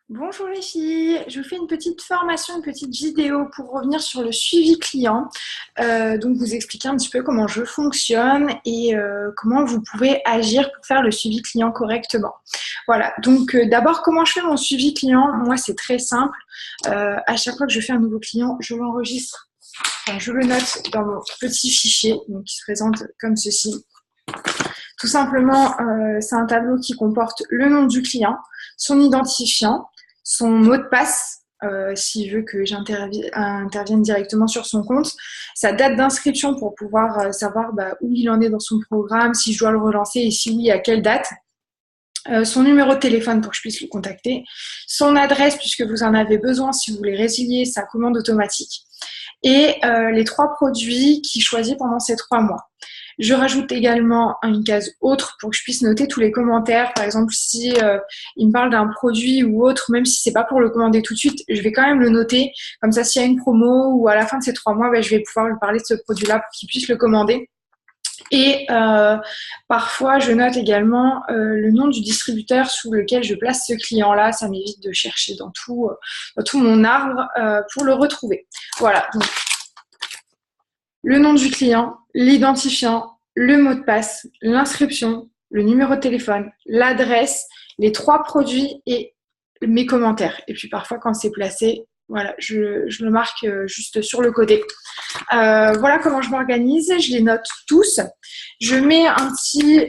Bonjour les filles, je vous fais une petite formation, une petite vidéo pour revenir sur le suivi client. Donc vous expliquer un petit peu comment je fonctionne et comment vous pouvez agir pour faire le suivi client correctement. Voilà, donc d'abord comment je fais mon suivi client? Moi c'est très simple. À chaque fois que je fais un nouveau client, je l'enregistre, enfin, je le note dans mon petit fichier donc, qui se présente comme ceci. Tout simplement, c'est un tableau qui comporte le nom du client, son identifiant, son mot de passe, s'il veut que j'intervienne directement sur son compte, sa date d'inscription pour pouvoir savoir où il en est dans son programme, si je dois le relancer et si oui, à quelle date. Son numéro de téléphone pour que je puisse le contacter, son adresse puisque vous en avez besoin si vous voulez résilier sa commande automatique et les 3 produits qu'il choisit pendant ces 3 mois. Je rajoute également une case autre pour que je puisse noter tous les commentaires. Par exemple, si il me parle d'un produit ou autre, même si c'est pas pour le commander tout de suite, je vais quand même le noter. Comme ça, s'il y a une promo ou à la fin de ces 3 mois, je vais pouvoir lui parler de ce produit-là pour qu'il puisse le commander. Et parfois, je note également le nom du distributeur sous lequel je place ce client-là. Ça m'évite de chercher dans tout mon arbre pour le retrouver. Voilà, donc le nom du client, l'identifiant, le mot de passe, l'inscription, le numéro de téléphone, l'adresse, les 3 produits et mes commentaires. Et puis parfois, quand c'est placé, voilà, je le marque juste sur le côté. Voilà comment je m'organise. Je les note tous. Je mets un petit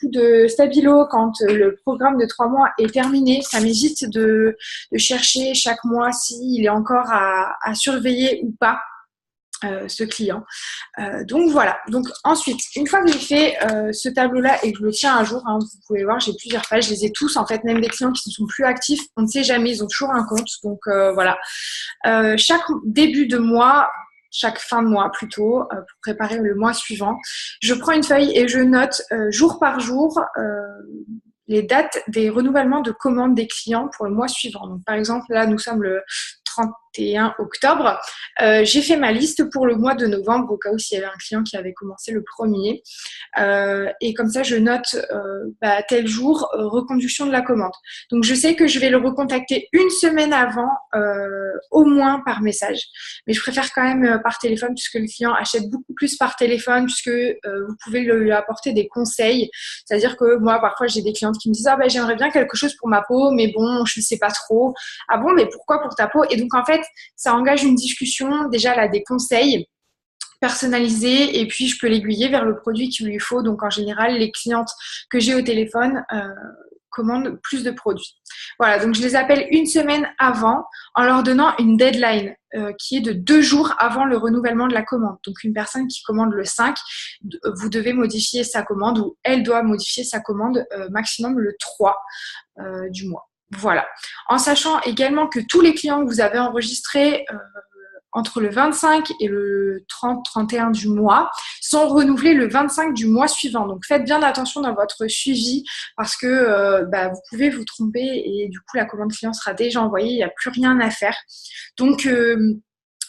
coup de stabilo quand le programme de 3 mois est terminé. Ça m'évite de chercher chaque mois s'il est encore à surveiller ou pas. Ce client. Donc voilà. Donc ensuite, une fois que j'ai fait ce tableau-là et que je le tiens à jour, hein, vous pouvez voir, j'ai plusieurs pages, je les ai tous en fait, même des clients qui ne sont plus actifs, on ne sait jamais, ils ont toujours un compte. Donc voilà. Chaque début de mois, chaque fin de mois plutôt, pour préparer le mois suivant, je prends une feuille et je note jour par jour les dates des renouvellements de commandes des clients pour le mois suivant. Donc, par exemple, là, nous sommes le 31 octobre. J'ai fait ma liste pour le mois de novembre, au cas où s'il y avait un client qui avait commencé le 1er. Et comme ça, je note tel jour, reconduction de la commande. Donc, je sais que je vais le recontacter une semaine avant, au moins par message. Mais je préfère quand même par téléphone, puisque le client achète beaucoup plus par téléphone, puisque vous pouvez lui apporter des conseils. C'est-à-dire que moi, parfois, j'ai des clientes qui me disent « Ah ben, j'aimerais bien quelque chose pour ma peau, mais bon, je ne sais pas trop. » Ah bon, mais pourquoi pour ta peau? Et donc, en fait, ça engage une discussion. Déjà, là, des conseils personnalisés et puis je peux l'aiguiller vers le produit qu'il lui faut. Donc, en général, les clientes que j'ai au téléphone commandent plus de produits. Voilà, donc je les appelle une semaine avant en leur donnant une deadline qui est de 2 jours avant le renouvellement de la commande. Donc, une personne qui commande le 5, vous devez modifier sa commande ou elle doit modifier sa commande maximum le 3 du mois. Voilà. En sachant également que tous les clients que vous avez enregistrés entre le 25 et le 30-31 du mois sont renouvelés le 25 du mois suivant. Donc, faites bien attention dans votre suivi parce que vous pouvez vous tromper et du coup, la commande client sera déjà envoyée. Il n'y a plus rien à faire. Donc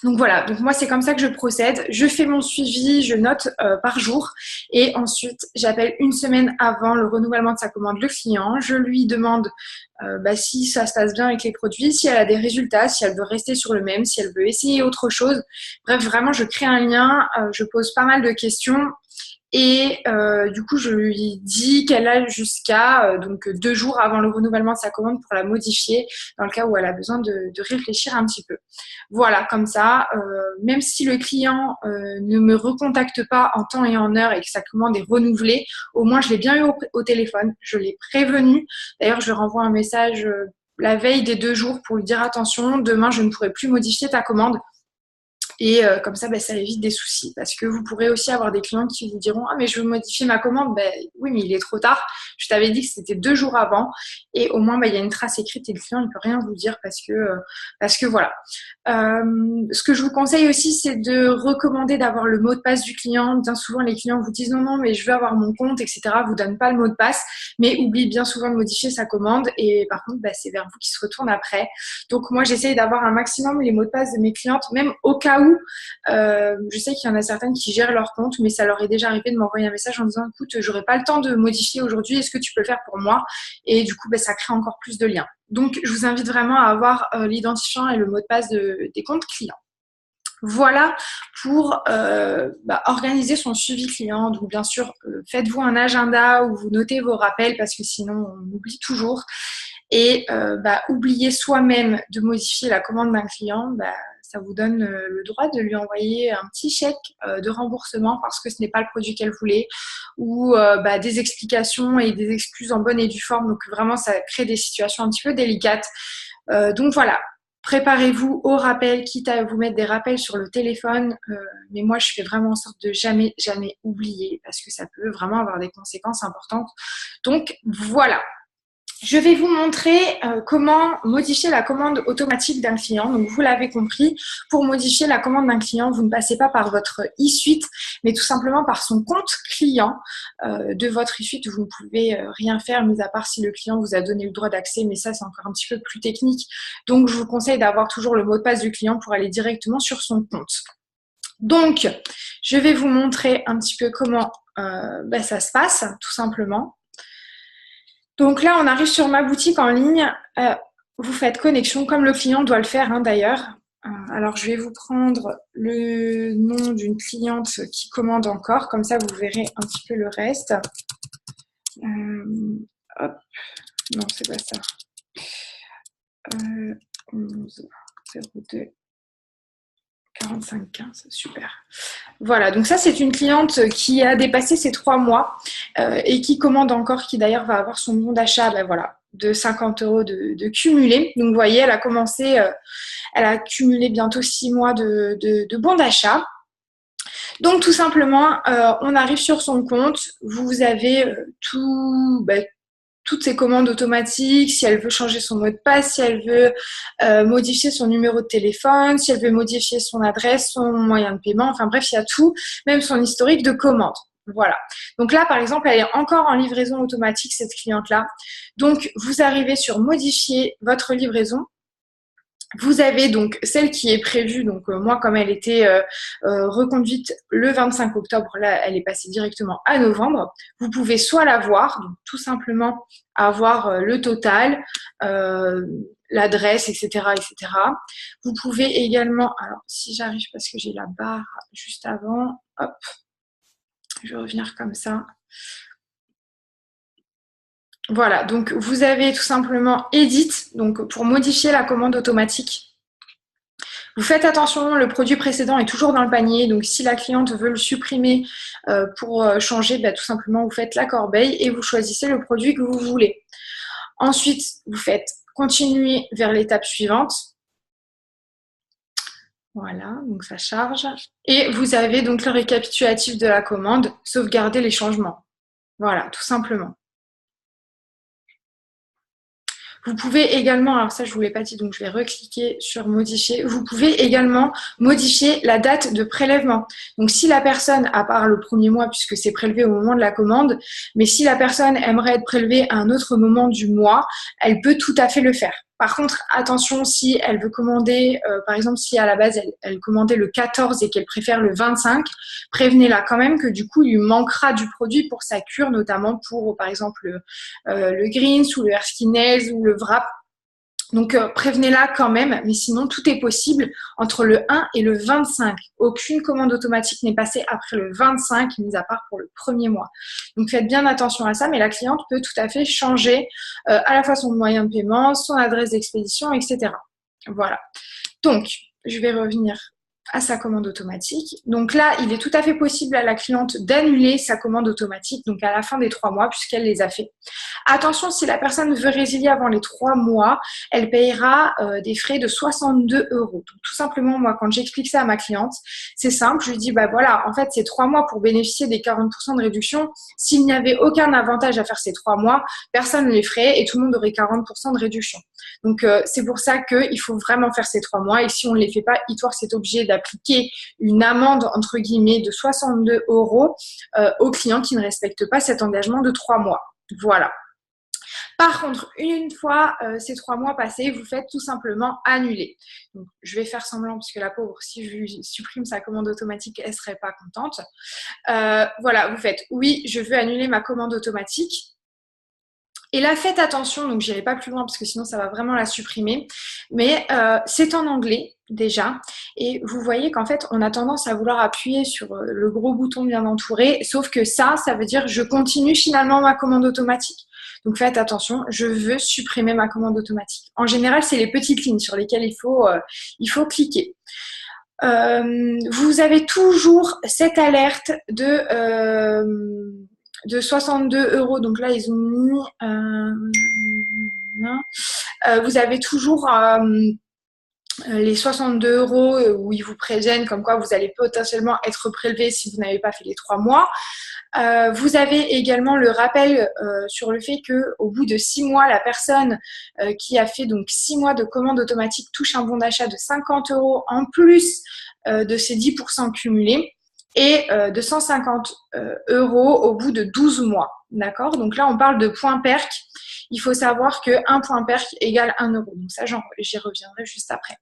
voilà, donc moi c'est comme ça que je procède. Je fais mon suivi, je note par jour et ensuite j'appelle une semaine avant le renouvellement de sa commande le client. Je lui demande si ça se passe bien avec les produits, si elle a des résultats, si elle veut rester sur le même, si elle veut essayer autre chose. Bref, vraiment je crée un lien, je pose pas mal de questions. Et du coup, je lui dis qu'elle a jusqu'à 2 jours avant le renouvellement de sa commande pour la modifier dans le cas où elle a besoin de réfléchir un petit peu. Voilà, comme ça, même si le client ne me recontacte pas en temps et en heure et que sa commande est renouvelée, au moins je l'ai bien eu au téléphone, je l'ai prévenu. D'ailleurs, je lui renvoie un message la veille des 2 jours pour lui dire attention, demain je ne pourrai plus modifier ta commande. Et comme ça, ça évite des soucis. Parce que vous pourrez aussi avoir des clients qui vous diront « Ah, mais je veux modifier ma commande. » Oui, mais il est trop tard. Je t'avais dit que c'était 2 jours avant. Et au moins, il y a une trace écrite et le client ne peut rien vous dire parce que voilà. Ce que je vous conseille aussi, c'est de recommander d'avoir le mot de passe du client. Bien souvent, les clients vous disent « Non, non, mais je veux avoir mon compte, etc. » Vous donnent pas le mot de passe, mais oublient bien souvent de modifier sa commande. Et par contre, c'est vers vous qui se retourne après. Donc, moi, j'essaye d'avoir un maximum les mots de passe de mes clientes, même au cas où où, je sais qu'il y en a certaines qui gèrent leur compte, mais ça leur est déjà arrivé de m'envoyer un message en disant écoute, j'aurais pas le temps de modifier aujourd'hui, est-ce que tu peux le faire pour moi? Et du coup, ça crée encore plus de liens. Donc, je vous invite vraiment à avoir l'identifiant et le mot de passe des comptes clients. Voilà pour organiser son suivi client. Donc, bien sûr, faites-vous un agenda où vous notez vos rappels parce que sinon, on oublie toujours. Et oublier soi-même de modifier la commande d'un client, ça vous donne le droit de lui envoyer un petit chèque de remboursement parce que ce n'est pas le produit qu'elle voulait ou des explications et des excuses en bonne et due forme. Donc, vraiment, ça crée des situations un petit peu délicates. Donc, voilà. Préparez-vous au rappel, quitte à vous mettre des rappels sur le téléphone. Mais moi, je fais vraiment en sorte de jamais oublier parce que ça peut vraiment avoir des conséquences importantes. Donc, voilà. Je vais vous montrer comment modifier la commande automatique d'un client. Donc, vous l'avez compris, pour modifier la commande d'un client, vous ne passez pas par votre e-suite, mais tout simplement par son compte client de votre e-suite. Vous ne pouvez rien faire, mis à part si le client vous a donné le droit d'accès, mais ça, c'est encore un petit peu plus technique. Donc, je vous conseille d'avoir toujours le mot de passe du client pour aller directement sur son compte. Donc, je vais vous montrer un petit peu comment ça se passe, tout simplement. Donc là, on arrive sur ma boutique en ligne. Vous faites connexion, comme le client doit le faire d'ailleurs. Alors, je vais vous prendre le nom d'une cliente qui commande encore. Comme ça, vous verrez un petit peu le reste. Hop. Non, c'est pas ça. 11 02 45 15, super. Voilà, donc ça, c'est une cliente qui a dépassé ses 3 mois et qui commande encore, qui d'ailleurs va avoir son bon d'achat de 50 € de cumulé. Donc, vous voyez, elle a commencé, elle a cumulé bientôt 6 mois de bons d'achat. Donc, tout simplement, on arrive sur son compte. Vous avez toutes ses commandes automatiques, si elle veut changer son mot de passe, si elle veut modifier son numéro de téléphone, si elle veut modifier son adresse, son moyen de paiement, enfin bref, il y a tout, même son historique de commande. Voilà. Donc là, par exemple, elle est encore en livraison automatique, cette cliente-là. Donc, vous arrivez sur modifier votre livraison. Vous avez donc celle qui est prévue, donc moi comme elle était reconduite le 25 octobre, là elle est passée directement à novembre. Vous pouvez soit la voir, donc tout simplement avoir le total, l'adresse, etc., etc. Vous pouvez également, alors si j'arrive parce que j'ai la barre juste avant, hop, je vais revenir comme ça. Voilà, donc vous avez tout simplement Edit, donc pour modifier la commande automatique. Vous faites attention, le produit précédent est toujours dans le panier, donc si la cliente veut le supprimer pour changer, tout simplement vous faites la corbeille et vous choisissez le produit que vous voulez. Ensuite, vous faites continuer vers l'étape suivante. Voilà, donc ça charge. Et vous avez donc le récapitulatif de la commande, sauvegarder les changements. Voilà, tout simplement. Vous pouvez également, alors ça je ne vous l'ai pas dit, donc je vais recliquer sur modifier. Vous pouvez également modifier la date de prélèvement. Donc si la personne, à part le premier mois puisque c'est prélevé au moment de la commande, mais si la personne aimerait être prélevée à un autre moment du mois, elle peut tout à fait le faire. Par contre, attention, si elle veut commander, par exemple, si à la base, elle commandait le 14 et qu'elle préfère le 25, prévenez-la quand même que du coup, il lui manquera du produit pour sa cure, notamment pour, par exemple, le Greens ou le Erskine Nails ou le Wrap. Donc, prévenez-la quand même, mais sinon, tout est possible entre le 1 et le 25. Aucune commande automatique n'est passée après le 25, mis à part pour le premier mois. Donc, faites bien attention à ça, mais la cliente peut tout à fait changer à la fois son moyen de paiement, son adresse d'expédition, etc. Voilà. Donc, je vais revenir à sa commande automatique. Donc là, il est tout à fait possible à la cliente d'annuler sa commande automatique, donc à la fin des 3 mois, puisqu'elle les a fait. Attention, si la personne veut résilier avant les 3 mois, elle payera des frais de 62 €. Donc tout simplement, moi, quand j'explique ça à ma cliente, c'est simple, je lui dis, voilà, en fait, c'est 3 mois pour bénéficier des 40% de réduction. S'il n'y avait aucun avantage à faire ces 3 mois, personne ne les ferait et tout le monde aurait 40% de réduction. Donc, c'est pour ça qu'il faut vraiment faire ces 3 mois. Et si on ne les fait pas, eTworks est obligé d'appliquer une amende, entre guillemets, de 62 € aux clients qui ne respectent pas cet engagement de 3 mois. Voilà. Par contre, une fois ces 3 mois passés, vous faites tout simplement annuler. Donc, je vais faire semblant parce que la pauvre, si je lui supprime sa commande automatique, elle ne serait pas contente. Voilà, vous faites oui, je veux annuler ma commande automatique. Et là, faites attention, donc j'irai pas plus loin parce que sinon ça va vraiment la supprimer. Mais c'est en anglais déjà. Et vous voyez qu'en fait, on a tendance à vouloir appuyer sur le gros bouton bien entouré. Sauf que ça veut dire je continue finalement ma commande automatique. Donc faites attention, je veux supprimer ma commande automatique. En général, c'est les petites lignes sur lesquelles il faut cliquer. Vous avez toujours cette alerte de 62 €. Donc là, ils ont mis... vous avez toujours les 62 € où ils vous préviennent comme quoi vous allez potentiellement être prélevé si vous n'avez pas fait les 3 mois. Vous avez également le rappel sur le fait qu'au bout de 6 mois, la personne qui a fait donc 6 mois de commande automatique touche un bon d'achat de 50 € en plus de ses 10% cumulés et de 150 € au bout de 12 mois. D'accord? Donc là, on parle de points PERC. Il faut savoir qu'un point PERC égale 1 €. Donc ça, j'y reviendrai juste après.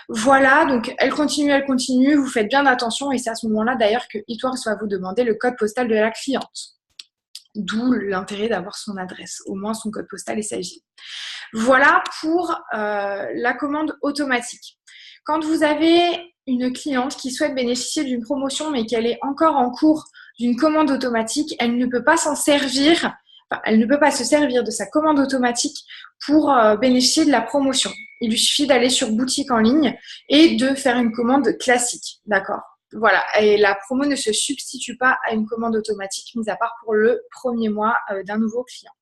Voilà, donc elle continue, vous faites bien attention et c'est à ce moment-là d'ailleurs que Eatworks va vous demander le code postal de la cliente. D'où l'intérêt d'avoir son adresse, au moins son code postal et sa ville. Voilà pour la commande automatique. Quand vous avez une cliente qui souhaite bénéficier d'une promotion mais qu'elle est encore en cours d'une commande automatique, elle ne peut pas s'en servir, elle ne peut pas se servir de sa commande automatique pour bénéficier de la promotion. Il lui suffit d'aller sur boutique en ligne et de faire une commande classique, d'accord? Voilà, et la promo ne se substitue pas à une commande automatique, mis à part pour le premier mois d'un nouveau client.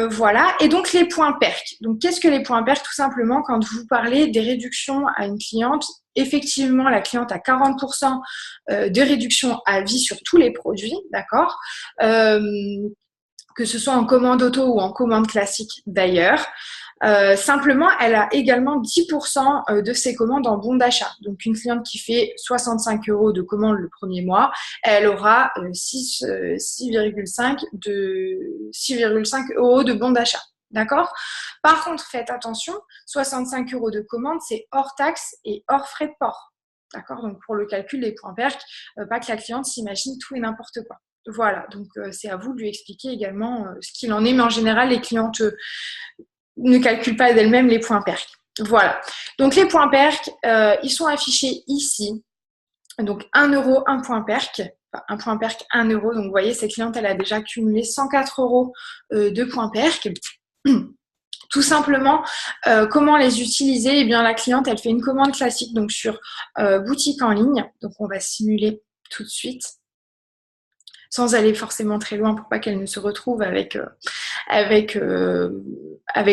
Voilà, et donc les points PERC. Donc qu'est-ce que les points PERC? Tout simplement, quand vous parlez des réductions à une cliente, effectivement, la cliente a 40% de réduction à vie sur tous les produits, d'accord? Que ce soit en commande auto ou en commande classique d'ailleurs. Simplement, elle a également 10% de ses commandes en bon d'achat. Donc, une cliente qui fait 65 € de commande le premier mois, elle aura 6,5 € de bon d'achat. D'accord? Par contre, faites attention, 65 € de commande, c'est hors taxe et hors frais de port. D'accord? Donc, pour le calcul des points PERC, pas que la cliente s'imagine tout et n'importe quoi. Voilà, donc c'est à vous de lui expliquer également ce qu'il en est, mais en général, les clientes ne calculent pas d'elles-mêmes les points PERC. Voilà, donc les points PERC, ils sont affichés ici. Donc 1 €, un point PERC, enfin, un point PERC, 1 €. Donc vous voyez, cette cliente, elle a déjà cumulé 104 € de points PERC. Tout simplement, comment les utiliser? Eh bien, la cliente, elle fait une commande classique donc sur boutique en ligne. Donc on va simuler tout de suite, sans aller forcément très loin pour pas qu'elle ne se retrouve avec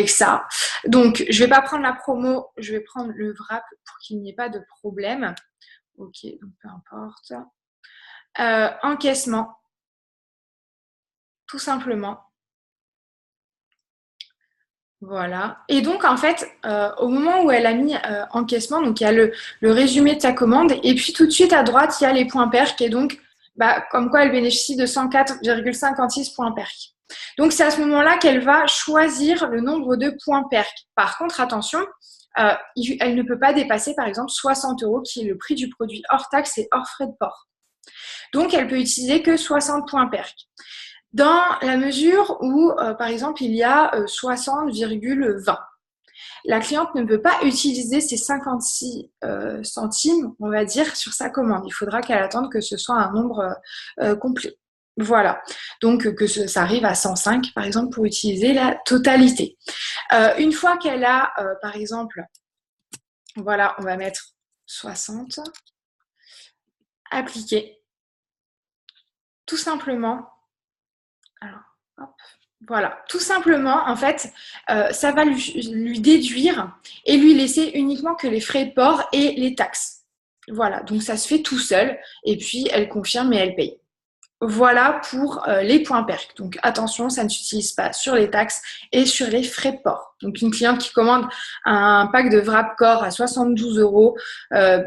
ça. Donc, je vais pas prendre la promo, je vais prendre le wrap pour qu'il n'y ait pas de problème. Ok, donc peu importe. Encaissement, tout simplement. Voilà. Et donc, en fait, au moment où elle a mis encaissement, donc il y a le résumé de sa commande, et puis tout de suite à droite, il y a les points PERC, et donc, comme quoi elle bénéficie de 104,56 points PERC. Donc, c'est à ce moment-là qu'elle va choisir le nombre de points PERC. Par contre, attention, elle ne peut pas dépasser, par exemple, 60 € qui est le prix du produit hors taxe et hors frais de port. Donc, elle peut utiliser que 60 points PERC. Dans la mesure où, par exemple, il y a 60,20. La cliente ne peut pas utiliser ses 56 centimes, on va dire, sur sa commande. Il faudra qu'elle attende que ce soit un nombre complet. Voilà. Donc, que ça arrive à 105, par exemple, pour utiliser la totalité. Une fois qu'elle a, par exemple, voilà, on va mettre 60, appliquer. Tout simplement. Alors, hop. Voilà, tout simplement, en fait, ça va lui déduire et lui laisser uniquement que les frais de port et les taxes. Voilà, donc ça se fait tout seul et puis elle confirme et elle paye. Voilà pour les points PERC. Donc attention, ça ne s'utilise pas sur les taxes et sur les frais de port. Donc une cliente qui commande un pack de wrap corps à 72 €,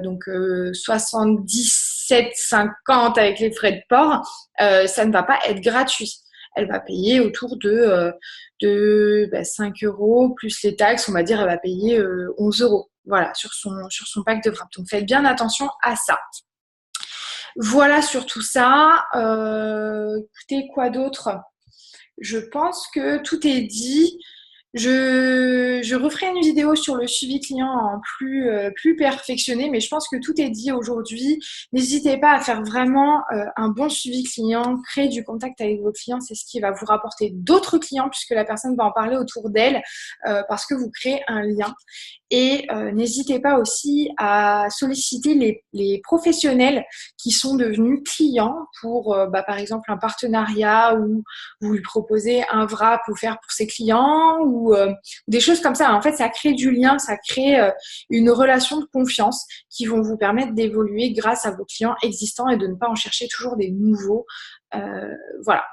donc 77,50 avec les frais de port, ça ne va pas être gratuit. elle va payer autour de 5 € plus les taxes, on va dire, elle va payer 11 €. Voilà, sur son pack de wrap. Donc faites bien attention à ça. Voilà sur tout ça. Écoutez, quoi d'autre? Je pense que tout est dit. Je referai une vidéo sur le suivi client en plus perfectionné, mais je pense que tout est dit aujourd'hui. N'hésitez pas à faire vraiment un bon suivi client, créer du contact avec vos clients, c'est ce qui va vous rapporter d'autres clients puisque la personne va en parler autour d'elle parce que vous créez un lien. Et n'hésitez pas aussi à solliciter les professionnels qui sont devenus clients pour, par exemple, un partenariat où vous lui proposez un wrap ou faire pour ses clients ou des choses comme ça. En fait, ça crée du lien, ça crée une relation de confiance qui vont vous permettre d'évoluer grâce à vos clients existants et de ne pas en chercher toujours des nouveaux. Voilà.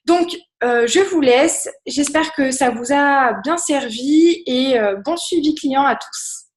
Donc, je vous laisse. J'espère que ça vous a bien servi et bon suivi client à tous.